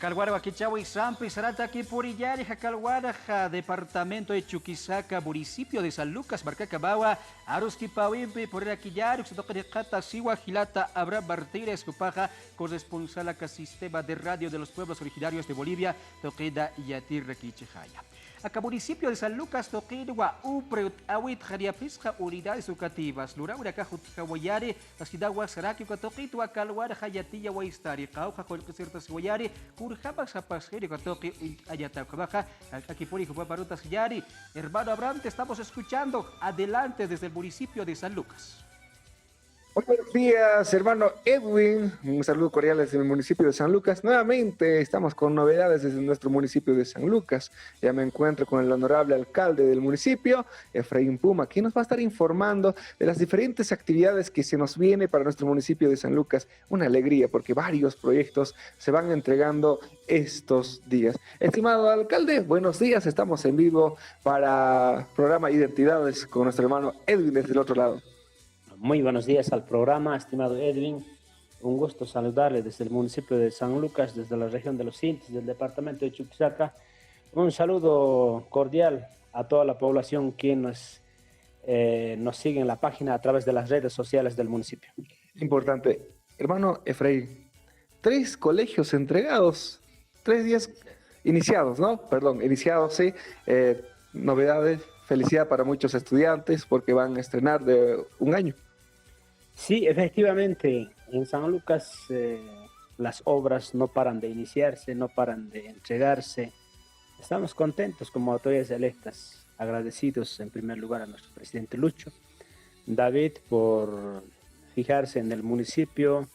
Jacalguara, Quichagua y Sampa y Sarata, aquí Purillari, Jacalguara, departamento de Chuquisaca, municipio de San Lucas, Barcacabawa, Aruski Pauimpe, Porera Quillari, Xatoquerecata, Siwa, Gilata, Abra Bartira, Escopaja, corresponsal a Sistema de Radio de los Pueblos Originarios de Bolivia, Toqueda y Yatirra Quichejaya. Acá municipio de San Lucas, Toquedua, Upreut, Awit, Jariapisca, unidades educativas, Luraura, Cajutijawayare, Asquidawa, Saraki, Toquito, Acalwara, Hayatilla, Waistari, Cauja, Colcirtas, Guayare, Curjaba, Zapasjeri, Toqui, Ayatacabaja, aquí por hijo, Paparutas, Yari. Hermano Abraham, te estamos escuchando. Adelante desde el municipio de San Lucas. Buenos días, hermano Edwin. Un saludo cordial desde el municipio de San Lucas. Nuevamente estamos con novedades desde nuestro municipio de San Lucas. Ya me encuentro con el honorable alcalde del municipio, Efraín Puma, quien nos va a estar informando de las diferentes actividades que se nos viene para nuestro municipio de San Lucas. Una alegría porque varios proyectos se van entregando estos días. Estimado alcalde, buenos días. Estamos en vivo para programa Identidades con nuestro hermano Edwin desde el otro lado. Muy buenos días al programa, estimado Edwin. Un gusto saludarle desde el municipio de San Lucas, desde la región de los Intis, del departamento de Chuquisaca. Un saludo cordial a toda la población que nos sigue en la página a través de las redes sociales del municipio. Importante. Hermano Efraín, 3 colegios entregados, 3 días iniciados, ¿no? Perdón, iniciados, sí. Novedades, felicidad para muchos estudiantes porque van a estrenar de un año. Sí, efectivamente, en San Lucas las obras no paran de iniciarse, no paran de entregarse. Estamos contentos como autoridades electas, agradecidos en primer lugar a nuestro presidente Lucho, David, por fijarse en el municipio,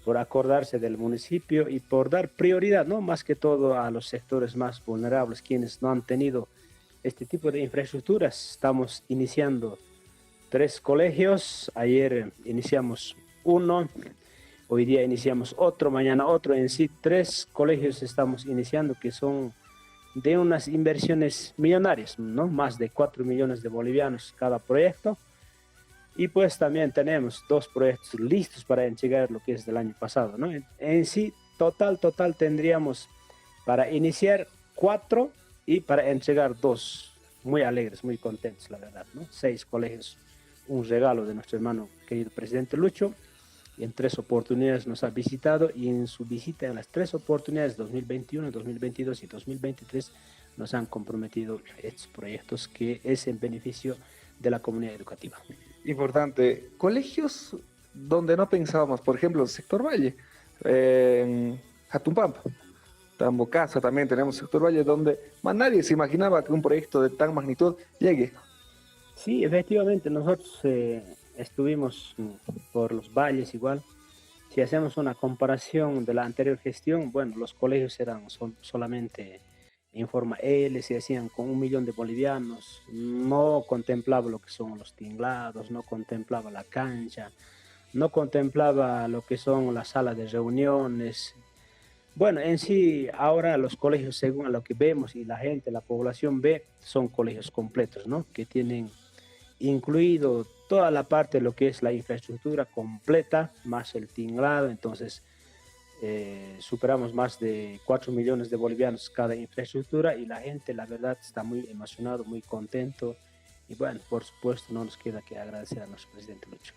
por acordarse del municipio y por dar prioridad, ¿no? Más que todo a los sectores más vulnerables, quienes no han tenido este tipo de infraestructuras. Estamos iniciando 3 colegios, ayer iniciamos uno, hoy día iniciamos otro, mañana otro, en sí 3 colegios estamos iniciando que son de unas inversiones millonarias, ¿no? Más de 4 millones de bolivianos cada proyecto, y pues también tenemos 2 proyectos listos para entregar lo que es del año pasado, ¿no? En sí, total tendríamos para iniciar 4 y para entregar 2, muy alegres, muy contentos, la verdad, ¿no? 6 colegios, un regalo de nuestro hermano querido presidente Lucho, y en 3 oportunidades nos ha visitado, y en su visita en las 3 oportunidades, 2021, 2022 y 2023, nos han comprometido estos proyectos que es en beneficio de la comunidad educativa. Importante, colegios donde no pensábamos, por ejemplo, el sector Valle, en Jatumpampa, Tambocasa también tenemos sector Valle, donde más nadie se imaginaba que un proyecto de tan magnitud llegue. Sí, efectivamente, nosotros estuvimos por los valles igual. Si hacemos una comparación de la anterior gestión, bueno, los colegios eran solamente en forma L, se hacían con 1 millón de bolivianos, no contemplaba lo que son los tinglados, no contemplaba la cancha, no contemplaba lo que son las salas de reuniones. Bueno, en sí, ahora los colegios, según a lo que vemos y la gente, la población ve, son colegios completos, ¿no? Que tienen incluido toda la parte de lo que es la infraestructura completa, más el tinglado. Entonces superamos más de 4 millones de bolivianos cada infraestructura, y la gente, la verdad, está muy emocionado, muy contento, y bueno, por supuesto no nos queda que agradecer a nuestro presidente Lucho.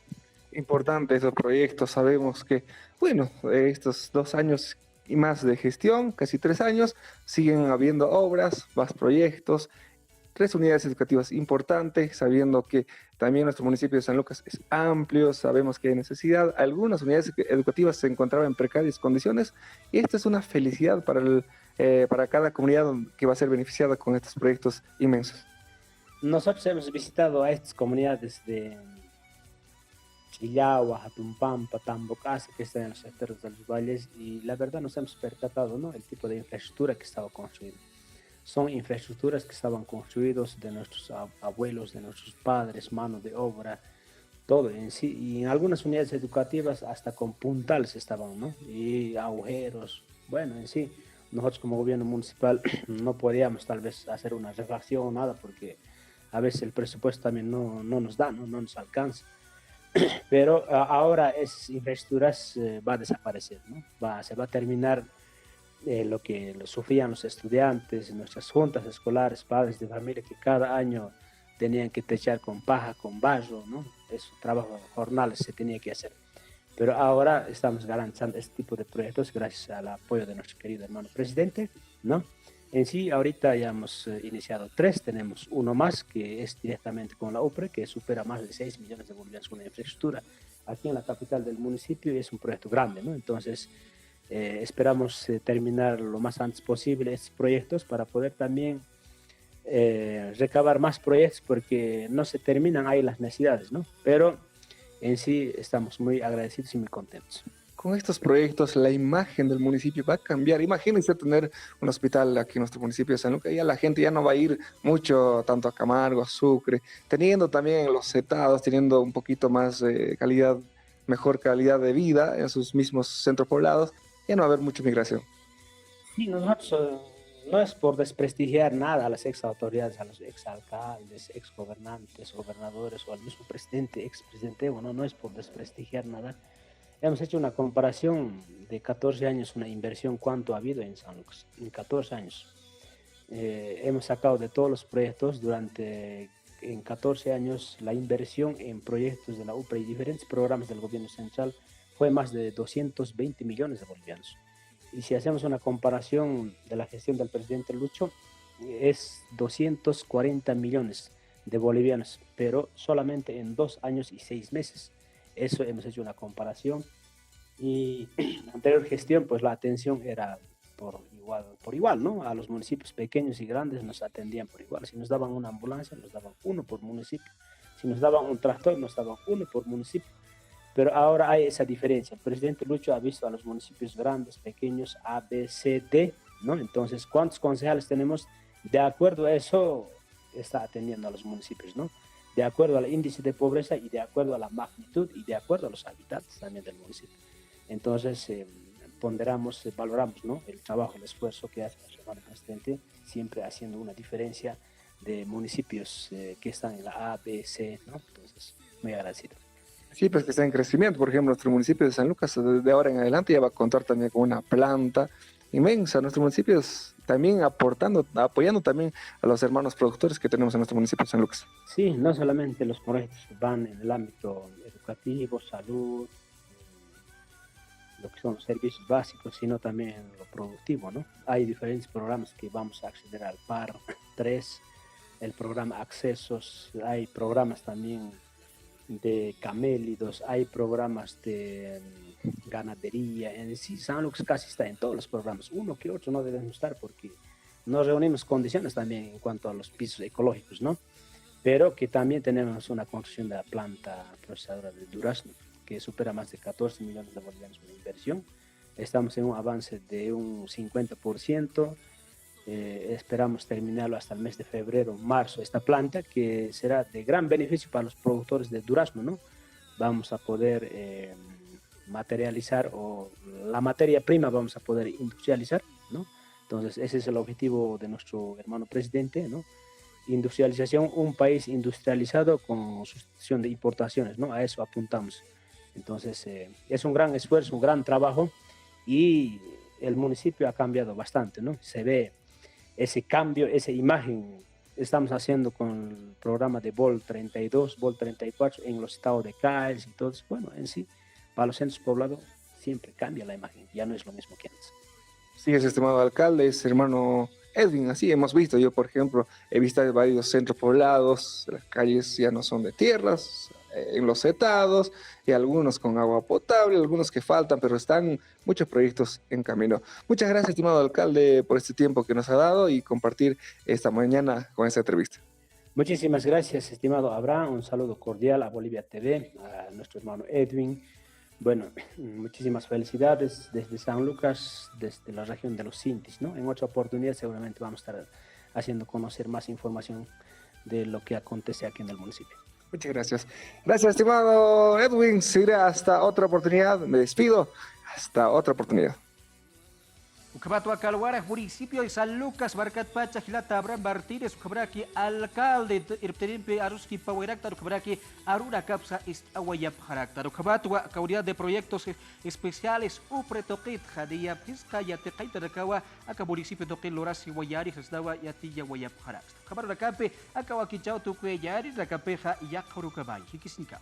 Importante esos proyectos, sabemos que, bueno, estos 2 años y más de gestión, casi 3 años, siguen habiendo obras, más proyectos, 3 unidades educativas importantes, sabiendo que también nuestro municipio de San Lucas es amplio, sabemos que hay necesidad. Algunas unidades educativas se encontraban en precarias condiciones, y esta es una felicidad para cada comunidad que va a ser beneficiada con estos proyectos inmensos. Nosotros hemos visitado a estas comunidades de Chillagua, Jatumpampa, Tambocasa, que están en los sectores de los valles, y la verdad nos hemos percatado, ¿no?, el tipo de infraestructura que estaba construida. Son infraestructuras que estaban construidos de nuestros abuelos, de nuestros padres, mano de obra, todo en sí. Y en algunas unidades educativas hasta con puntales estaban, ¿no? Y agujeros. Bueno, en sí, nosotros como gobierno municipal no podíamos tal vez hacer una refacción o nada, porque a veces el presupuesto también no nos da, no nos alcanza. Pero ahora esas infraestructuras va a desaparecer, ¿no? Se va a terminar lo que sufrían los estudiantes, nuestras juntas escolares, padres de familia que cada año tenían que techar con paja, con barro, ¿no? Esos trabajos jornales se tenía que hacer. Pero ahora estamos garantizando este tipo de proyectos gracias al apoyo de nuestro querido hermano presidente, ¿no? En sí, ahorita ya hemos iniciado 3, tenemos uno más que es directamente con la UPRE, que supera más de 6 millones de bolivianos con la infraestructura aquí en la capital del municipio y es un proyecto grande, ¿no? Entonces, esperamos terminar lo más antes posible estos proyectos para poder también recabar más proyectos porque no se terminan ahí las necesidades, ¿no? Pero en sí estamos muy agradecidos y muy contentos. Con estos proyectos, la imagen del municipio va a cambiar. Imagínense tener un hospital aquí en nuestro municipio de San Lucas, ya la gente ya no va a ir mucho tanto a Camargo, a Sucre, teniendo también los setados, teniendo un poquito más calidad, mejor calidad de vida en sus mismos centros poblados, ya no va a haber mucha migración. Sí, nosotros no es por desprestigiar nada a las ex autoridades, a los ex alcaldes, ex gobernantes, gobernadores o al mismo presidente, ex presidente, bueno, no es por desprestigiar nada. Hemos hecho una comparación de 14 años, una inversión, cuánto ha habido en San Lucas, en 14 años. Hemos sacado de todos los proyectos en 14 años, la inversión en proyectos de la UPRA y diferentes programas del gobierno central fue más de 220 millones de bolivianos. Y si hacemos una comparación de la gestión del presidente Lucho, es 240 millones de bolivianos, pero solamente en 2 años y 6 meses. Eso hemos hecho una comparación y en la anterior gestión pues la atención era por igual, ¿no? A los municipios pequeños y grandes nos atendían por igual. Si nos daban una ambulancia, nos daban uno por municipio. Si nos daban un tractor, nos daban uno por municipio. Pero ahora hay esa diferencia. El presidente Lucho ha visto a los municipios grandes, pequeños, A, B, C, D, ¿no? Entonces, ¿cuántos concejales tenemos? De acuerdo a eso, está atendiendo a los municipios, ¿no? De acuerdo al índice de pobreza y de acuerdo a la magnitud y de acuerdo a los habitantes también del municipio. Entonces, ponderamos, valoramos, ¿no? El trabajo, el esfuerzo que hace el hermano presidente, siempre haciendo una diferencia de municipios que están en la A, B, C, ¿no? Entonces, muy agradecido. Sí, pues que está en crecimiento. Por ejemplo, nuestro municipio de San Lucas, desde ahora en adelante, ya va a contar también con una planta inmensa. Nuestro municipio es también apoyando también a los hermanos productores que tenemos en nuestro municipio de San Lucas. Sí, no solamente los proyectos van en el ámbito educativo, salud, lo que son los servicios básicos, sino también en lo productivo, ¿no? Hay diferentes programas que vamos a acceder al PAR 3, el programa Accesos, hay programas también de camélidos, hay programas de ganadería, en sí San Lucas casi está en todos los programas, uno que otro no debemos estar porque nos reunimos condiciones también en cuanto a los pisos ecológicos, ¿no? Pero que también tenemos una construcción de la planta procesadora de durazno que supera más de 14 millones de bolivianos de inversión. Estamos en un avance de un 50%. Esperamos terminarlo hasta el mes de febrero, marzo, esta planta que será de gran beneficio para los productores de durazno, ¿no? Vamos a poder materializar o la materia prima vamos a poder industrializar, ¿no? Entonces ese es el objetivo de nuestro hermano presidente, ¿no? Industrialización, un país industrializado con sustitución de importaciones, ¿no? A eso apuntamos. Entonces es un gran esfuerzo, un gran trabajo y el municipio ha cambiado bastante, ¿no? Se ve ese cambio, esa imagen estamos haciendo con el programa de Vol 32, Vol 34 en los estados de Cádiz y todo eso. Bueno, en sí, para los centros poblados siempre cambia la imagen, ya no es lo mismo que antes. Sí, es estimado alcalde, es hermano Edwin, así hemos visto. Yo, por ejemplo, he visto varios centros poblados, las calles ya no son de tierras, enlosetados, y algunos con agua potable, algunos que faltan, pero están muchos proyectos en camino. Muchas gracias, estimado alcalde, por este tiempo que nos ha dado y compartir esta mañana con esta entrevista. Muchísimas gracias, estimado Abraham. Un saludo cordial a Bolivia TV, a nuestro hermano Edwin. Bueno, muchísimas felicidades desde San Lucas, desde la región de los Sintis, ¿no? En otra oportunidad seguramente vamos a estar haciendo conocer más información de lo que acontece aquí en el municipio. Muchas gracias. Gracias, estimado Edwin. Será hasta otra oportunidad. Me despido. Hasta otra oportunidad. Ucabato Acalguara, municipio de San Lucas, Barcat Pacha, Gilata Abraham Martínez, Ucabraki, alcalde, Irpterimpe, Aruski Pauerakta, Ucabraki, Arura Capsa, Aguayap Harakta, Ucabato, Cauridad de Proyectos Especiales, Upre Toquit, Jadia, Pisca, Yatecaita de Cawa, Aca municipio Toquil, Lorasi, Guayari, Jasdawa, Yatilla, Guayap Harakta. Ucabato Cape, Acawaquichao, Tuque, Yari, la Capeja, Yakurucabay, Hikisnica.